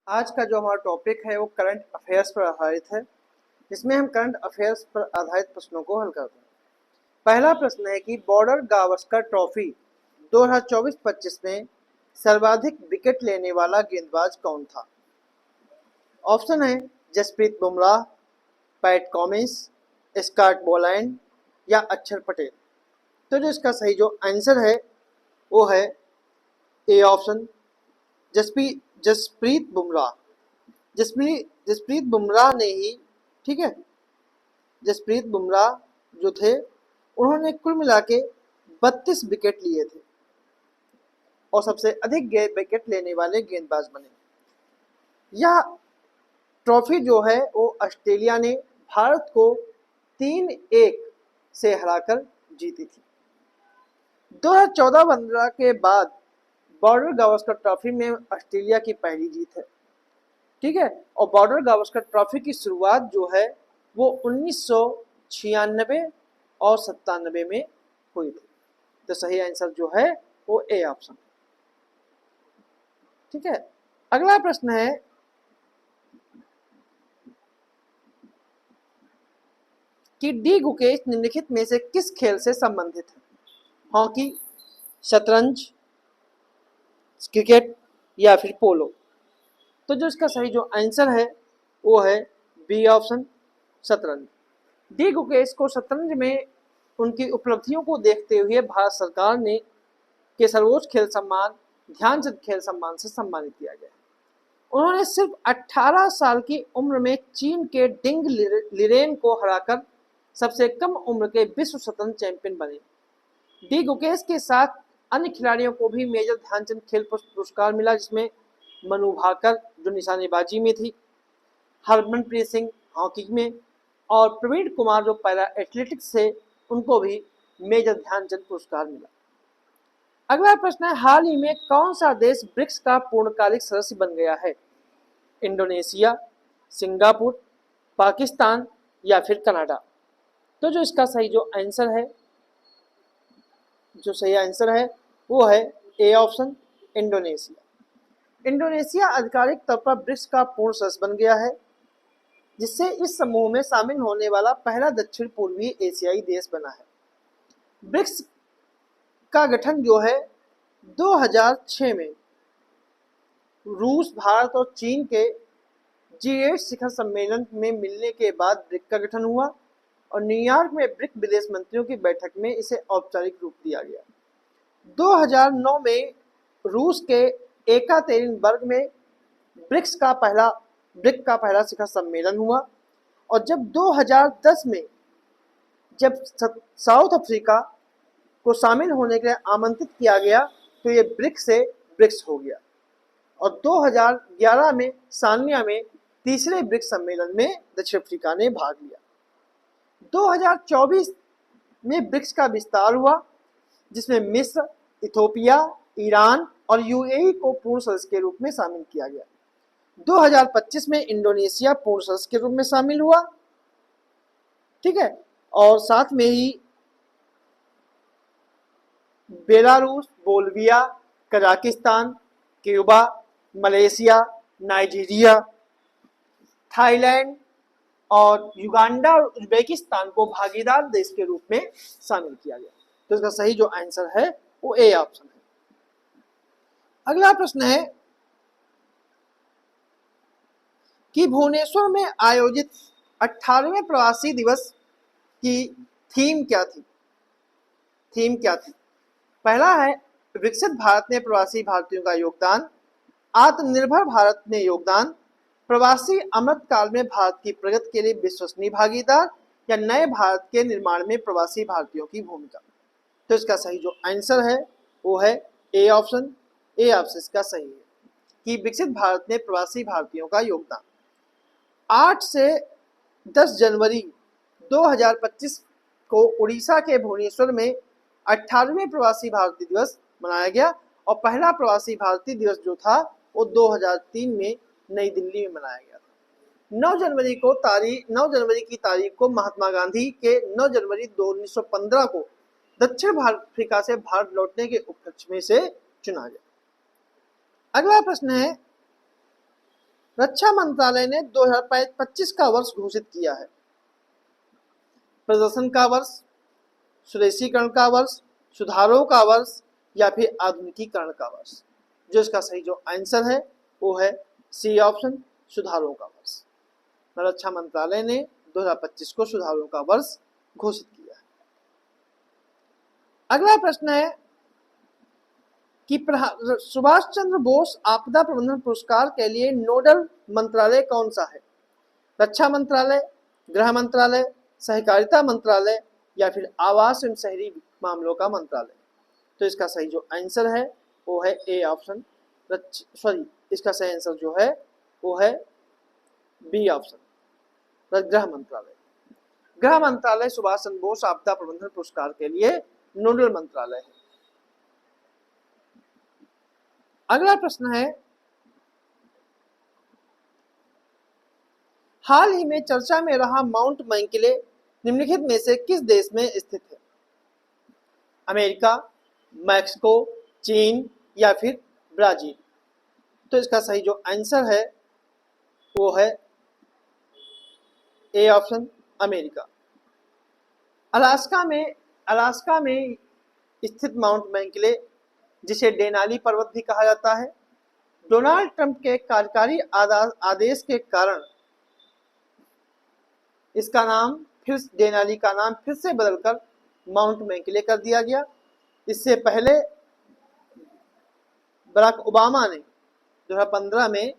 आज का जो हमारा टॉपिक है वो करंट अफेयर्स पर आधारित है, जिसमें हम करंट अफेयर्स पर आधारित प्रश्नों को हल करते हैं। पहला प्रश्न है कि बॉर्डर गावस्कर ट्रॉफी 2024-25 में सर्वाधिक विकेट लेने वाला गेंदबाज कौन था? ऑप्शन है Jasprit Bumrah, Pat Cummins, Scott Boland या अक्षर पटेल। तो जो इसका सही जो आंसर है वो है ए ऑप्शन, जसप्रीत बुमराह। जसप्रीत बुमराह ने ही, ठीक है, जसप्रीत बुमराह जो थे उन्होंने कुल मिला के 32 विकेट लिए थे और सबसे अधिक विकेट लेने वाले गेंदबाज बने। यह ट्रॉफी जो है वो ऑस्ट्रेलिया ने भारत को 3-1 से हराकर जीती थी। 2014-15 के बाद बॉर्डर गावस्कर ट्रॉफी में ऑस्ट्रेलिया की पहली जीत है, ठीक है। और बॉर्डर गावस्कर ट्रॉफी की शुरुआत जो है वो 1996 और 97 में हुई थी। तो सही आंसर जो है वो ए ऑप्शन, ठीक है। अगला प्रश्न है कि डी गुकेश निम्नलिखित में से किस खेल से संबंधित है? हॉकी, शतरंज, क्रिकेट या फिर पोलो। तो जो इसका सही जो आंसर है वो है बी ऑप्शन, शतरंज। डी गुकेश को शतरंज में उनकी उपलब्धियों को देखते हुए भारत सरकार ने के सर्वोच्च खेल सम्मान ध्यानचंद खेल सम्मान से सम्मानित किया गया। उन्होंने सिर्फ 18 साल की उम्र में चीन के डिंग लिरेन को हराकर सबसे कम उम्र के विश्व शतरंज चैंपियन बने। डी गुकेश के साथ अन्य खिलाड़ियों को भी मेजर ध्यानचंद खेल पुरस्कार मिला, जिसमें मनु भाकर जो निशानेबाजी में थी, हरमनप्रीत सिंह हॉकी में और प्रवीण कुमार जो पैरा एथलेटिक्स से उनको भी मेजर ध्यानचंद पुरस्कार मिला। अगला प्रश्न है हाल ही में कौन सा देश ब्रिक्स का पूर्णकालिक सदस्य बन गया है? इंडोनेशिया, सिंगापुर, पाकिस्तान या फिर कनाडा। तो जो इसका सही जो आंसर है, जो सही आंसर है वो है ए ऑप्शन, इंडोनेशिया। इंडोनेशिया आधिकारिक तौर पर ब्रिक्स का पूर्ण सदस्य बन गया है, जिससे इस समूह में शामिल होने वाला पहला दक्षिण पूर्वी एशियाई देश बना है। ब्रिक्स का गठन जो है 2006 में रूस, भारत और चीन के G8 शिखर सम्मेलन में मिलने के बाद ब्रिक्स का गठन हुआ और न्यूयॉर्क में ब्रिक्स विदेश मंत्रियों की बैठक में इसे औपचारिक रूप दिया गया। 2009 में रूस के एकातेरिनबर्ग में ब्रिक्स का पहला शिखर सम्मेलन हुआ और जब 2010 में जब साउथ अफ्रीका को शामिल होने के लिए आमंत्रित किया गया तो ये ब्रिक्स से ब्रिक्स हो गया और 2011 में सानिया में तीसरे ब्रिक्स सम्मेलन में दक्षिण अफ्रीका ने भाग लिया। 2024 में ब्रिक्स का विस्तार हुआ, जिसमें मिस्र, इथोपिया, ईरान और यूएई को पूर्ण सदस्य के रूप में शामिल किया गया। 2025 में इंडोनेशिया पूर्ण सदस्य के रूप में शामिल हुआ, ठीक है। और साथ में ही Belarus, Bolivia, Kazakhstan, Cuba, Malaysia, Nigeria, Thailand और युगांडा और उज्बेकिस्तान को भागीदार देश के रूप में शामिल किया गया। तो इसका सही जो आंसर है वो ए ऑप्शन है। अगला प्रश्न है कि भुवनेश्वर में आयोजित 18वें प्रवासी दिवस की थीम क्या थी? पहला है विकसित भारत में प्रवासी भारतीयों का योगदान, आत्मनिर्भर भारत में योगदान, प्रवासी अमृत काल में भारत की प्रगति के लिए विश्वसनीय भागीदार या नए भारत के निर्माण में प्रवासी भारतीयों की भूमिका। तो इसका सही जो आंसर है वो है ए ऑप्शन। इसका सही है कि विकसित भारत में प्रवासी भारतीयों का योगदान। 8 से 10 जनवरी 2025 को उड़ीसा के भुवनेश्वर में 18वें प्रवासी भारतीय दिवस मनाया गया और पहला प्रवासी भारतीय दिवस जो था वो 2003 में नई दिल्ली में मनाया गया था। 9 जनवरी की तारीख को महात्मा गांधी के 9 जनवरी 1915 को दक्षिण अफ्रीका से भारत लौटने के उपलक्ष्य में से चुना गया। अगला प्रश्न है रक्षा मंत्रालय ने 2025 का वर्ष घोषित किया है? प्रदर्शन का वर्ष, स्वदेशीकरण का वर्ष, सुधारों का वर्ष या फिर आधुनिकीकरण का वर्ष? जो इसका सही जो आंसर है वो है सी ऑप्शन, सुधारों का वर्ष। रक्षा मंत्रालय ने 2025 को सुधारों का वर्ष घोषित किया है। अगला प्रश्न है कि सुभाष चंद्र बोस आपदा प्रबंधन पुरस्कार के लिए नोडल मंत्रालय कौन सा है? रक्षा मंत्रालय, गृह मंत्रालय, सहकारिता मंत्रालय या फिर आवास एवं शहरी मामलों का मंत्रालय? तो इसका सही जो आंसर है वो है ए ऑप्शन, इसका सही आंसर जो है वो है बी ऑप्शन, गृह मंत्रालय। गृह मंत्रालय सुभाष चंद्र बोस आपदा प्रबंधन पुरस्कार के लिए नोडल मंत्रालय है। अगला प्रश्न है, हाल ही में चर्चा में रहा माउंट मैकिंले निम्नलिखित में से किस देश में स्थित है? अमेरिका, मैक्सिको, चीन या फिर ब्राजील? तो इसका सही जो आंसर है वो है ए ऑप्शन, अमेरिका। अलास्का में स्थित माउंट मैकिंले, जिसे डेनाली पर्वत भी कहा जाता है, डोनाल्ड ट्रंप के कार्यकारी आदेश के कारण इसका नाम डेनाली का नाम फिर से बदलकर माउंट मैकिंले कर दिया गया। इससे पहले बराक ओबामा ने 2015 में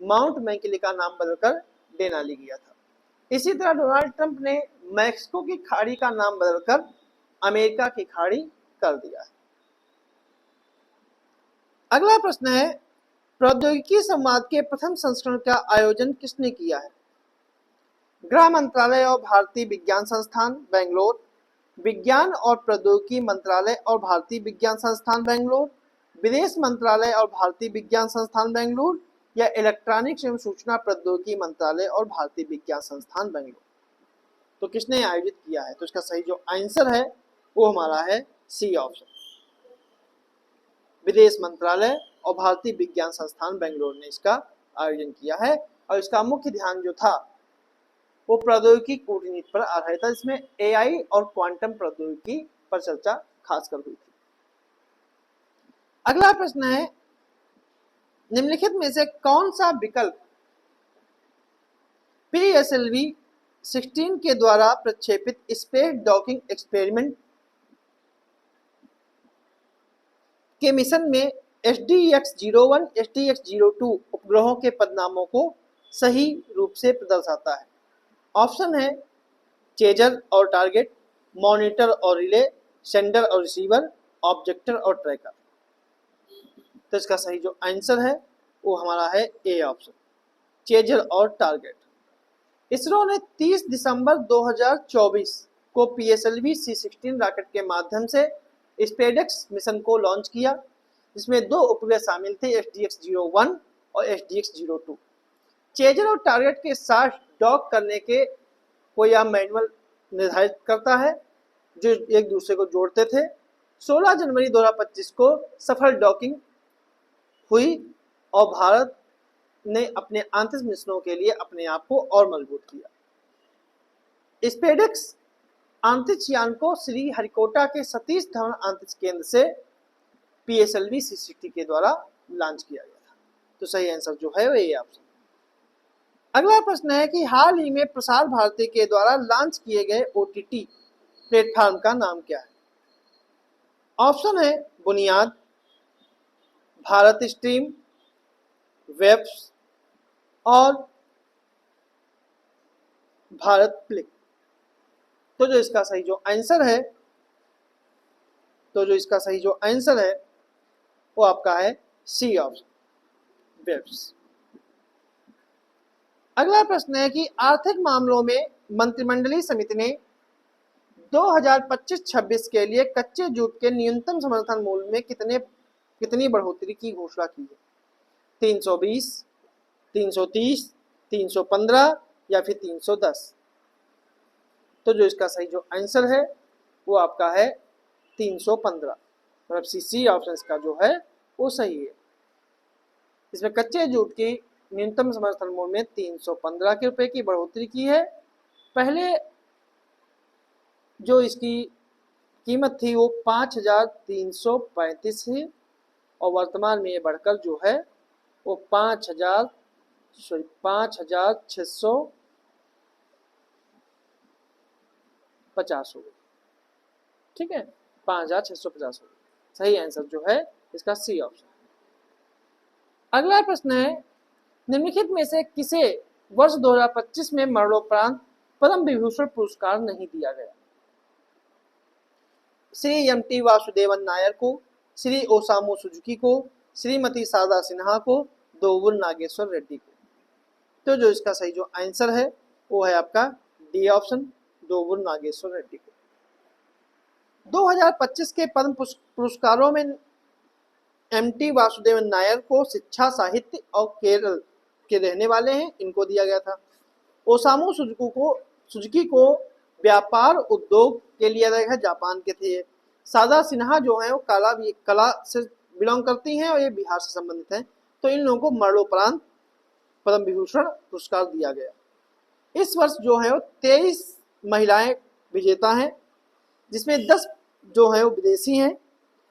माउंट मैकिंले का नाम बदलकर डेनाली किया था। इसी तरह डोनाल्ड ट्रंप ने मैक्सिको की खाड़ी का नाम बदलकर अमेरिका की खाड़ी कर दिया है। अगला प्रश्न है, प्रौद्योगिकी संवाद के प्रथम संस्करण का आयोजन किसने किया है? गृह मंत्रालय और भारतीय विज्ञान संस्थान बेंगलोर, विज्ञान और प्रौद्योगिकी मंत्रालय और भारतीय विज्ञान संस्थान बेंगलोर, विदेश मंत्रालय और भारतीय विज्ञान संस्थान बेंगलोर या इलेक्ट्रॉनिक्स एवं सूचना प्रौद्योगिकी मंत्रालय और भारतीय विज्ञान संस्थान बेंगलोर? तो किसने आयोजित किया है? तो इसका सही जो आंसर है वो हमारा है सी ऑप्शन, विदेश मंत्रालय और भारतीय विज्ञान संस्थान बेंगलोर ने इसका आयोजन किया है। और इसका मुख्य ध्यान जो था वो प्रौद्योगिकी कूटनीति पर आधारित था, इसमें एआई और क्वांटम प्रौद्योगिकी पर चर्चा खासकर हुई थी। अगला प्रश्न है, निम्नलिखित में से कौन सा विकल्प PSLV 16 के द्वारा प्रक्षेपित स्पेस डॉकिंग एक्सपेरिमेंट के मिशन में SDX-01, SDX-02 उपग्रहों के पदनामों को सही रूप से दर्शाता है? ऑप्शन है चेजर और टारगेट, मॉनिटर और रिले, सेंडर और रिसीवर, ऑब्जेक्टर और ट्रैकर। तो इसका सही जो आंसर है वो हमारा है ए ऑप्शन, चेजर और टारगेट। इसरो ने 30 दिसंबर 2024 को PSLV C-16 रॉकेट के माध्यम से स्पेडेक्स मिशन को लॉन्च किया, जिसमें 2 उपग्रह शामिल थे, SDX-01 और SDX-02। चेजर और टारगेट के साथ डॉक करने के को यह मैनुअल निर्धारित करता है जो एक दूसरे को जोड़ते थे। 16 जनवरी 2025 को सफल डॉकिंग हुई और भारत ने अपने अंतरिक्ष मिशनों के लिए अपने आप को और मजबूत किया। स्पेडेक्स अंतरिक्ष यान को श्री हरिकोटा के सतीश धवन अंतरिक्ष केंद्र से PSLV C-16 के द्वारा लॉन्च किया गया था। तो सही आंसर जो है वो ये ऑप्शन। अगला प्रश्न है कि हाल ही में प्रसार भारती के द्वारा लॉन्च किए गए OTT प्लेटफॉर्म का नाम क्या है? ऑप्शन है बुनियाद, भारत स्ट्रीम, वेब्स और भारत क्लिक। तो जो इसका सही जो आंसर है वो आपका है सी ऑप्शन, वेब्स। अगला प्रश्न है कि आर्थिक मामलों में मंत्रिमंडलीय समिति ने 2025-26 के लिए कच्चे जूट के न्यूनतम समर्थन मूल्य में कितनी बढ़ोतरी की घोषणा की है? 320, 330, 315 या फिर 310? तो जो इसका सही जो आंसर है वो आपका है 315, मतलब सी ऑप्शन का जो है वो सही है। इसमें कच्चे जूट की न्यूनतम समर्थन मूल्य में 315 के रुपए की बढ़ोतरी की है। पहले जो इसकी कीमत थी वो 5,335 थी और वर्तमान में ये बढ़कर जो है वो 5,650 हो गई। ठीक है, 5,650 हो गई। सही आंसर जो है इसका सी ऑप्शन। अगला प्रश्न है, निम्नलिखित में से किसे वर्ष 2025 में मरणोपरांत पद्म विभूषण पुरस्कार नहीं दिया गया? श्री एम टी वासुदेवन नायर को, श्री ओसामू सुजुकी को, श्रीमती शारदा सिन्हा को, दोवुर नागेश्वर रेड्डी को। तो जो इसका सही जो आंसर है वो है आपका डी ऑप्शन, दोवुर नागेश्वर रेड्डी को। 2025 के पद्म पुरस्कारों में एम टी वासुदेवन नायर को शिक्षा, साहित्य और केरल के रहने वाले हैं, इनको दिया गया था। ओसामू सुजुकी को व्यापार उद्योग के लिए गया, जापान के थे। शारदा सिन्हा जो है वो कला से बिलोंग करती हैं और ये बिहार से संबंधित हैं। तो इन लोगों को मरणोपरांत पद्म विभूषण पुरस्कार दिया गया। इस वर्ष जो है वो 23 महिलाएं विजेता हैं, जिसमें 10 जो है वो विदेशी हैं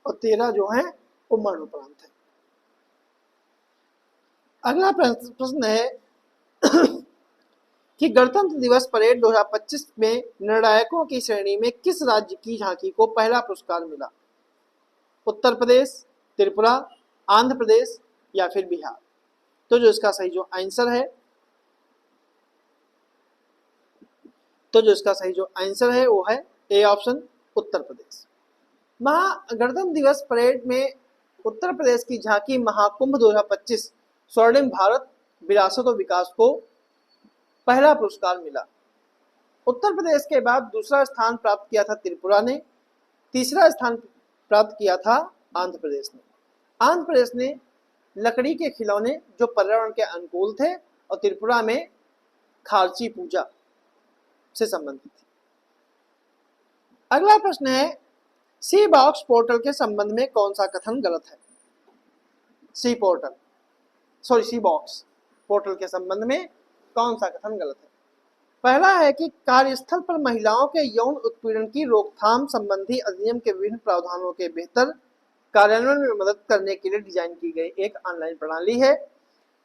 और 13 जो हैं वो मरणोपरांत है। अगला प्रश्न है कि गणतंत्र दिवस परेड 2025 में निर्णायकों की श्रेणी में किस राज्य की झांकी को पहला पुरस्कार मिला? उत्तर प्रदेश, त्रिपुरा, आंध्र प्रदेश या फिर बिहार? तो जो इसका सही जो आंसर है वो है ए ऑप्शन, उत्तर प्रदेश। गणतंत्र दिवस परेड में उत्तर प्रदेश की झांकी महाकुंभ 2025 स्वर्णिम भारत विरासत और विकास को पहला पुरस्कार मिला। उत्तर प्रदेश के बाद दूसरा स्थान प्राप्त किया था त्रिपुरा ने, तीसरा स्थान प्राप्त किया था आंध्र प्रदेश ने। आंध्र प्रदेश ने लकड़ी के खिलौने जो पर्यावरण के अनुकूल थे और त्रिपुरा में खारची पूजा से संबंधित थी। अगला प्रश्न है, सी बॉक्स पोर्टल के संबंध में कौन सा कथन गलत है? सी बॉक्स पोर्टल के संबंध में कौन सा कथन गलत है? पहला है कि कार्यस्थल पर महिलाओं के यौन उत्पीड़न की रोकथाम संबंधी अधिनियम के विभिन्न प्रावधानों के बेहतर कार्यान्वयन में मदद करने के लिए डिजाइन की गई एक ऑनलाइन प्रणाली है।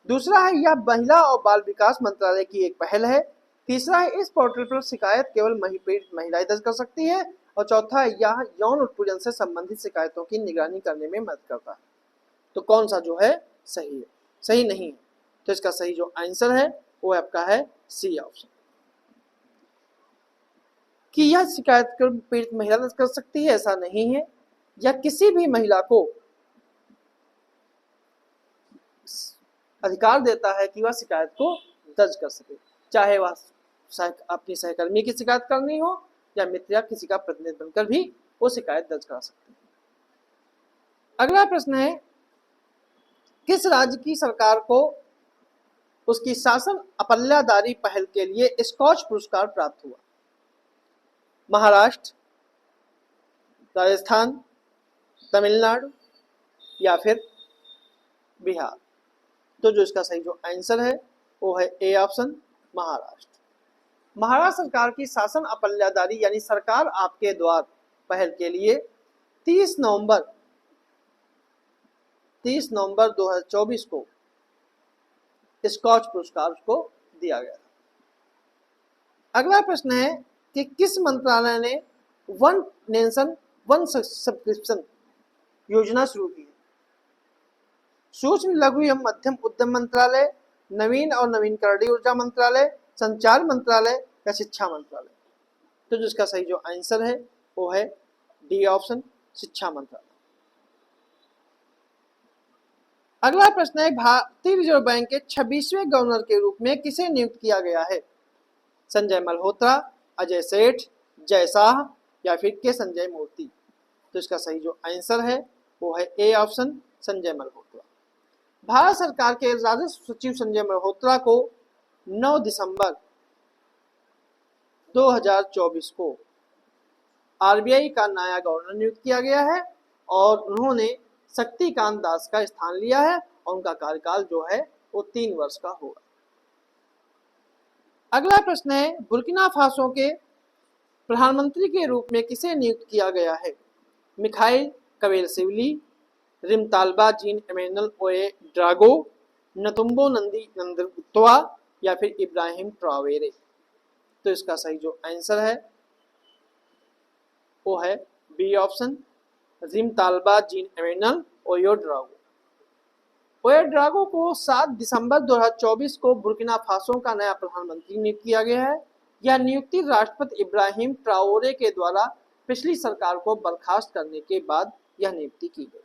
दूसरा है यह महिला और बाल विकास मंत्रालय की एक पहल है। तीसरा है इस पोर्टल पर शिकायत केवल पीड़ित महिलाएं दर्ज कर सकती है। और चौथा है यह यौन उत्पीड़न से संबंधित शिकायतों की निगरानी करने में मदद करता है। तो कौन सा जो है सही है? सही नहीं है। तो इसका सही जो आंसर है वो आपका है सी ऑप्शन, कि यह शिकायत कर पीड़ित महिला दर्ज कर सकती है, ऐसा नहीं है। या किसी भी महिला को अधिकार देता है कि वह शिकायत को दर्ज कर सके, चाहे वह अपनी सहकर्मी की शिकायत करनी हो या मित्र या किसी का प्रतिनिधि बनकर भी वो शिकायत दर्ज करा सकते हैं। अगला प्रश्न है, किस राज्य की सरकार को उसकी शासन अपल्यादारी पहल के लिए स्कॉच पुरस्कार प्राप्त हुआ? महाराष्ट्र, राजस्थान, तमिलनाडु या फिर बिहार? तो जो इसका सही जो आंसर है वो है ए ऑप्शन, महाराष्ट्र। महाराष्ट्र सरकार की शासन अपल्यादारी यानी सरकार आपके द्वार पहल के लिए 30 नवंबर 2024 को स्कॉच पुरस्कार को दिया गया। अगला प्रश्न है कि किस मंत्रालय ने वन नेशन वन सब्सक्रिप्शन योजना शुरू की है? सूक्ष्म लघु एवं मध्यम उद्यम मंत्रालय, नवीन और नवीनकरणीय ऊर्जा मंत्रालय, संचार मंत्रालय या शिक्षा मंत्रालय? तो जिसका सही जो आंसर है वो है डी ऑप्शन, शिक्षा मंत्रालय। अगला प्रश्न है, भारतीय रिजर्व बैंक के 26वें गवर्नर के रूप में किसे नियुक्त किया गया है? संजय मल्होत्रा, अजय सेठ, जय शाह या फिर के संजय मूर्ति? तो इसका सही जो आंसर है वो है ए ऑप्शन, संजय मल्होत्रा। भारत सरकार के राजस्व सचिव संजय मल्होत्रा को 9 दिसंबर 2024 को आरबीआई का नया गवर्नर नियुक्त किया गया है और उन्होंने शक्तिकांत दास का स्थान लिया है और उनका कार्यकाल जो है वो 3 वर्ष का होगा। अगला प्रश्न है, बुर्किना फासो के प्रधानमंत्री के रूप में किसे नियुक्त किया गया है? मिखाइल कवेलसिवली, रिमतालबा जीन एमेनुअल ओए ड्रागो, नतुम्बो नंदी नंदुरतवा या फिर इब्राहिम ट्रावेरे। तो इसका सही जो आंसर है वो है बी ऑप्शन, रिमतालबा जीन एमेनुअल ओयोड्रागो। ओयोड्रागो को 7 दिसंबर 2024 को बुर्किना फासो का नया प्रधानमंत्री नियुक्त किया गया है। यह नियुक्ति राष्ट्रपति इब्राहिम ट्राओरे के द्वारा पिछली सरकार को बर्खास्त करने के बाद यह नियुक्ति की गई।